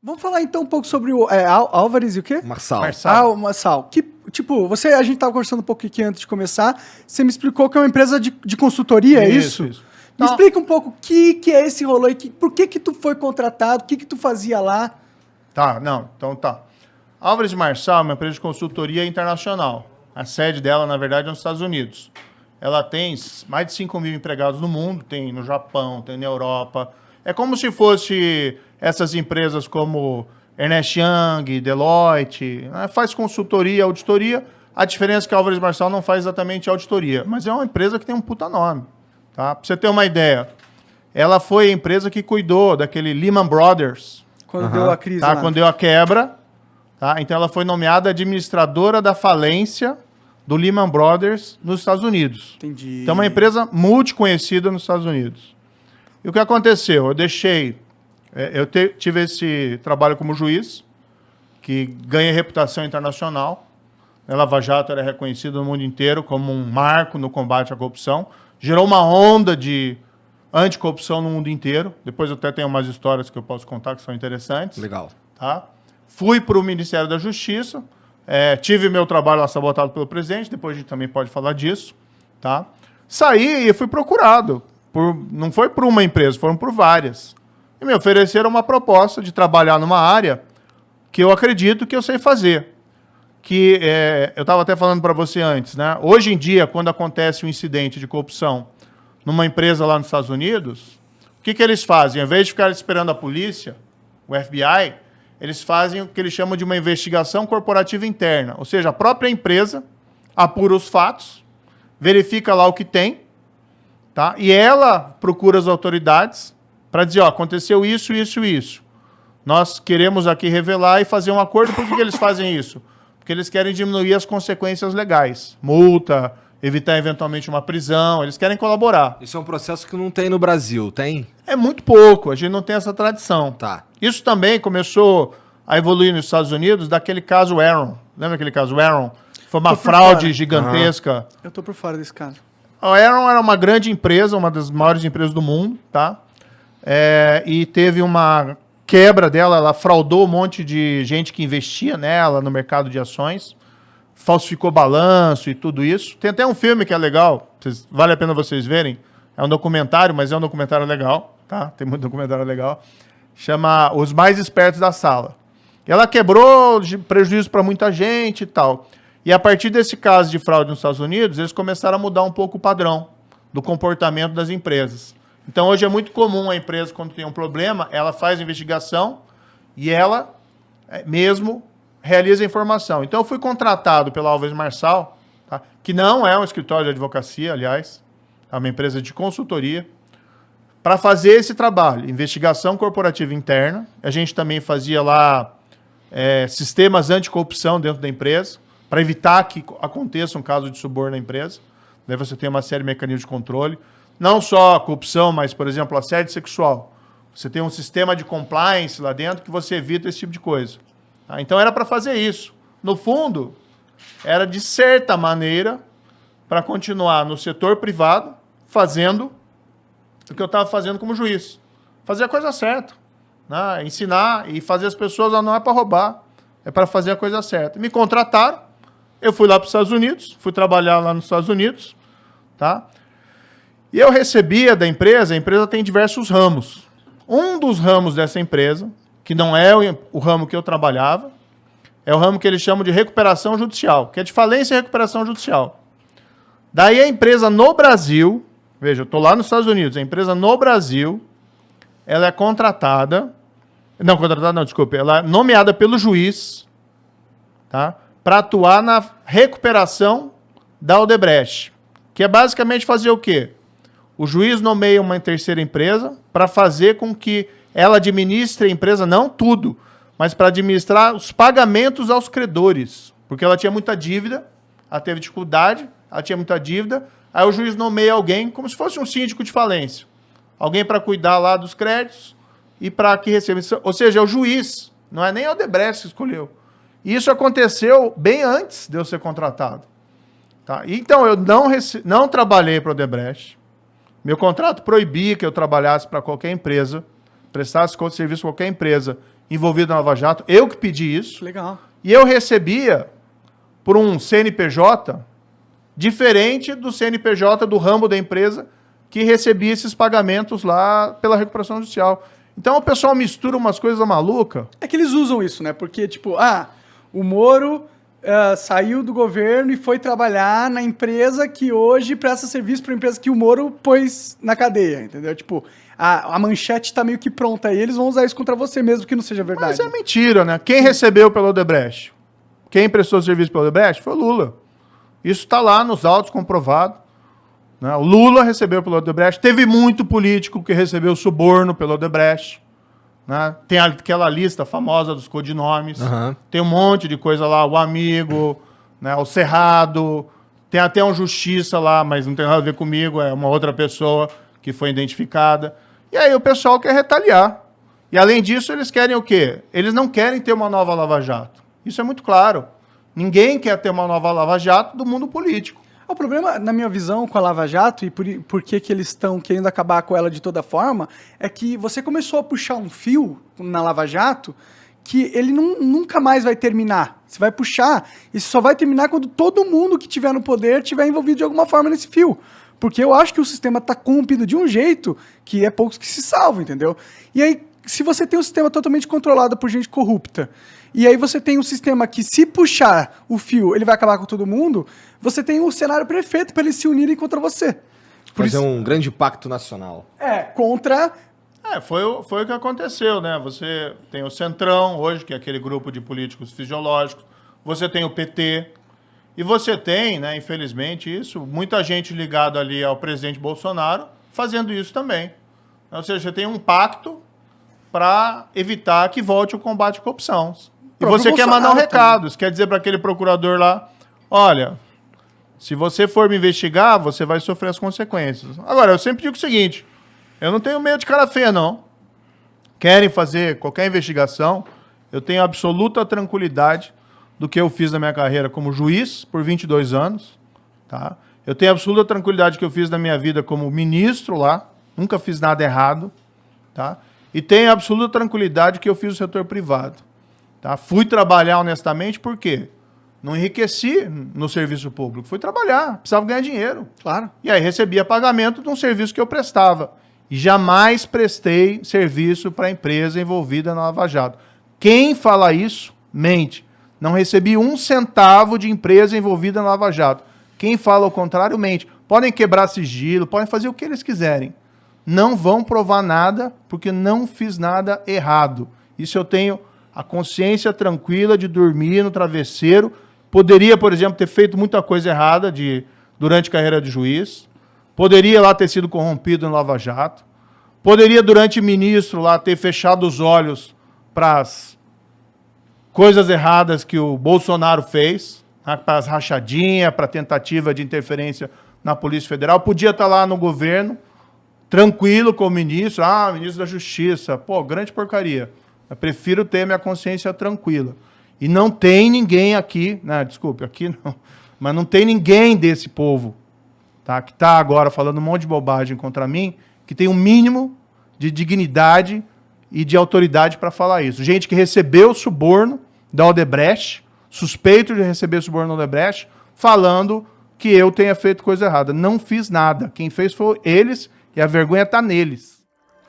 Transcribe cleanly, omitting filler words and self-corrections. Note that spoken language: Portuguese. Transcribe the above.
Vamos falar então um pouco sobre o Álvares e o quê? Marçal. Marçal. Que, tipo, a gente tava conversando um pouco aqui antes de começar, você me explicou que é uma empresa de consultoria, é isso? Isso. Me explica um pouco o que é esse rolê, por que tu foi contratado, o que tu fazia lá? Tá. Álvares e Marçal é uma empresa de consultoria internacional. A sede dela, na verdade, é nos Estados Unidos. Ela tem mais de 5 mil empregados no mundo, tem no Japão, tem na Europa. É como se fosse essas empresas como Ernst Young, Deloitte, faz consultoria, auditoria. A diferença é que a Álvares e Marçal não faz exatamente auditoria, mas é uma empresa que tem um puta nome. Tá? Pra você ter uma ideia, ela foi a empresa que cuidou daquele Lehman Brothers. Quando deu a crise Tá? lá. Quando deu a quebra. Tá? Então ela foi nomeada administradora da falência do Lehman Brothers nos Estados Unidos. Entendi. Então é uma empresa multiconhecida nos Estados Unidos. E o que aconteceu? Eu tive esse trabalho como juiz, que ganha reputação internacional. A Lava Jato era reconhecido no mundo inteiro como um marco no combate à corrupção. Gerou uma onda de anticorrupção no mundo inteiro. Depois eu até tenho umas histórias que eu posso contar que são interessantes. Legal. Tá? Fui para o Ministério da Justiça, tive meu trabalho lá sabotado pelo presidente, depois a gente também pode falar disso. Tá? Saí e fui procurado. Não foi por uma empresa, foram por várias. E me ofereceram uma proposta de trabalhar numa área que eu acredito que eu sei fazer. Eu estava até falando para você antes, né? Hoje em dia, quando acontece um incidente de corrupção numa empresa lá nos Estados Unidos, o que eles fazem? Ao invés de ficar esperando a polícia, o FBI, eles fazem o que eles chamam de uma investigação corporativa interna. Ou seja, a própria empresa apura os fatos, verifica lá o que tem, tá? E ela procura as autoridades para dizer, aconteceu isso, isso e isso. Nós queremos aqui revelar e fazer um acordo. Por que eles fazem isso? Porque eles querem diminuir as consequências legais. Multa, evitar eventualmente uma prisão, eles querem colaborar. Isso é um processo que não tem no Brasil, tem? É muito pouco, a gente não tem essa tradição. Tá. Isso também começou a evoluir nos Estados Unidos daquele caso Enron. Lembra aquele caso Enron? Foi uma fraude fora. gigantesca. Eu tô por fora desse caso. A Enron era uma grande empresa, uma das maiores empresas do mundo, tá? E teve uma quebra dela, ela fraudou um monte de gente que investia nela no mercado de ações, falsificou balanço e tudo isso. Tem até um filme que é legal, vale a pena vocês verem. É um documentário, mas é um documentário legal, tá? Tem muito documentário legal. Chama Os Mais Espertos da Sala. E ela quebrou prejuízo para muita gente e tal. E a partir desse caso de fraude nos Estados Unidos, eles começaram a mudar um pouco o padrão do comportamento das empresas. Então, hoje é muito comum a empresa, quando tem um problema, ela faz a investigação e ela mesmo realiza a informação. Então, eu fui contratado pela Álvares Marçal, tá? Que não é um escritório de advocacia, aliás, é uma empresa de consultoria, para fazer esse trabalho, investigação corporativa interna. A gente também fazia lá sistemas anticorrupção dentro da empresa, para evitar que aconteça um caso de suborno na empresa. Daí você tem uma série de mecanismos de controle. Não só a corrupção, mas, por exemplo, assédio sexual. Você tem um sistema de compliance lá dentro que você evita esse tipo de coisa. Tá? Então era para fazer isso. No fundo, era de certa maneira para continuar no setor privado fazendo o que eu estava fazendo como juiz. Fazer a coisa certa. Né? Ensinar e fazer as pessoas, não é para roubar, é para fazer a coisa certa. Me contrataram, eu fui lá para os Estados Unidos, fui trabalhar lá nos Estados Unidos, tá? E eu recebia da empresa, a empresa tem diversos ramos. Um dos ramos dessa empresa, que não é o ramo que eu trabalhava, é o ramo que eles chamam de recuperação judicial, que é de falência e recuperação judicial. Daí a empresa no Brasil, veja, eu estou lá nos Estados Unidos, a empresa no Brasil, ela é ela é nomeada pelo juiz, tá? Para atuar na recuperação da Odebrecht, que é basicamente fazer o quê? O juiz nomeia uma terceira empresa para fazer com que ela administre a empresa, não tudo, mas para administrar os pagamentos aos credores. Porque ela tinha muita dívida, ela teve dificuldade, ela tinha muita dívida, aí o juiz nomeia alguém como se fosse um síndico de falência. Alguém para cuidar lá dos créditos e para que receba. Ou seja, é o juiz, não é nem a Odebrecht que escolheu. E isso aconteceu bem antes de eu ser contratado. Tá? Então, eu não trabalhei para a Odebrecht. Meu contrato proibia que eu trabalhasse para qualquer empresa, prestasse serviço para qualquer empresa envolvido na Lava Jato. Eu que pedi isso. Legal. E eu recebia por um CNPJ diferente do CNPJ do ramo da empresa que recebia esses pagamentos lá pela recuperação judicial. Então o pessoal mistura umas coisas malucas. É que eles usam isso, né? Porque, tipo, o Moro saiu do governo e foi trabalhar na empresa que hoje presta serviço para a empresa que o Moro pôs na cadeia, entendeu? Tipo, a manchete tá meio que pronta aí, eles vão usar isso contra você mesmo que não seja verdade. Mas é mentira, né? Quem recebeu pelo Odebrecht? Quem prestou serviço pelo Odebrecht foi o Lula. Isso está lá nos autos comprovado. Né? O Lula recebeu pelo Odebrecht. Teve muito político que recebeu suborno pelo Odebrecht. Né? Tem aquela lista famosa dos codinomes. Uhum. Tem um monte de coisa lá. O Amigo, né? O Cerrado. Tem até um Justiça lá, mas não tem nada a ver comigo. É uma outra pessoa que foi identificada. E aí o pessoal quer retaliar. E além disso, eles querem o quê? Eles não querem ter uma nova Lava Jato. Isso é muito claro. Ninguém quer ter uma nova Lava Jato do mundo político. O problema, na minha visão, com a Lava Jato e por que eles estão querendo acabar com ela de toda forma, é que você começou a puxar um fio na Lava Jato que ele nunca mais vai terminar. Você vai puxar, e só vai terminar quando todo mundo que estiver no poder estiver envolvido de alguma forma nesse fio. Porque eu acho que o sistema está corrompido de um jeito que é poucos que se salvam, entendeu? E aí, se você tem um sistema totalmente controlado por gente corrupta, e aí você tem um sistema que, se puxar o fio, ele vai acabar com todo mundo, você tem um cenário perfeito para eles se unirem contra você. Fazer um grande pacto nacional. Contra... Foi o que aconteceu, né? Você tem o Centrão hoje, que é aquele grupo de políticos fisiológicos. Você tem o PT. E você tem, né, infelizmente, isso, muita gente ligada ali ao presidente Bolsonaro fazendo isso também. Ou seja, você tem um pacto para evitar que volte o combate à corrupção. E você quer mandar um recado. Você quer dizer para aquele procurador lá, olha, se você for me investigar, você vai sofrer as consequências. Agora, eu sempre digo o seguinte, eu não tenho medo de cara feia, não. Querem fazer qualquer investigação, eu tenho absoluta tranquilidade do que eu fiz na minha carreira como juiz por 22 anos. Tá? Eu tenho absoluta tranquilidade que eu fiz na minha vida como ministro lá, nunca fiz nada errado. Tá? E tenho absoluta tranquilidade que eu fiz o setor privado. Tá? Fui trabalhar honestamente, por quê? Não enriqueci no serviço público, fui trabalhar, precisava ganhar dinheiro. Claro. E aí recebia pagamento de um serviço que eu prestava. E jamais prestei serviço para a empresa envolvida na Lava Jato. Quem fala isso, mente. Não recebi um centavo de empresa envolvida na Lava Jato. Quem fala o contrário, mente. Podem quebrar sigilo, podem fazer o que eles quiserem. Não vão provar nada, porque não fiz nada errado. Isso eu tenho a consciência tranquila de dormir no travesseiro. Poderia, por exemplo, ter feito muita coisa errada durante a carreira de juiz. Poderia lá ter sido corrompido no Lava Jato. Poderia, durante ministro, lá ter fechado os olhos para as coisas erradas que o Bolsonaro fez, né, para as rachadinhas, para a tentativa de interferência na Polícia Federal. Podia estar lá no governo, tranquilo com o ministro. Ministro da Justiça. Pô, grande porcaria. Eu prefiro ter minha consciência tranquila. E não tem ninguém aqui, né, desculpe, aqui não, mas não tem ninguém desse povo, tá, que está agora falando um monte de bobagem contra mim, que tem um mínimo de dignidade e de autoridade para falar isso. Gente que recebeu suborno da Odebrecht, suspeito de receber suborno da Odebrecht, falando que eu tenha feito coisa errada. Não fiz nada. Quem fez foi eles e a vergonha está neles.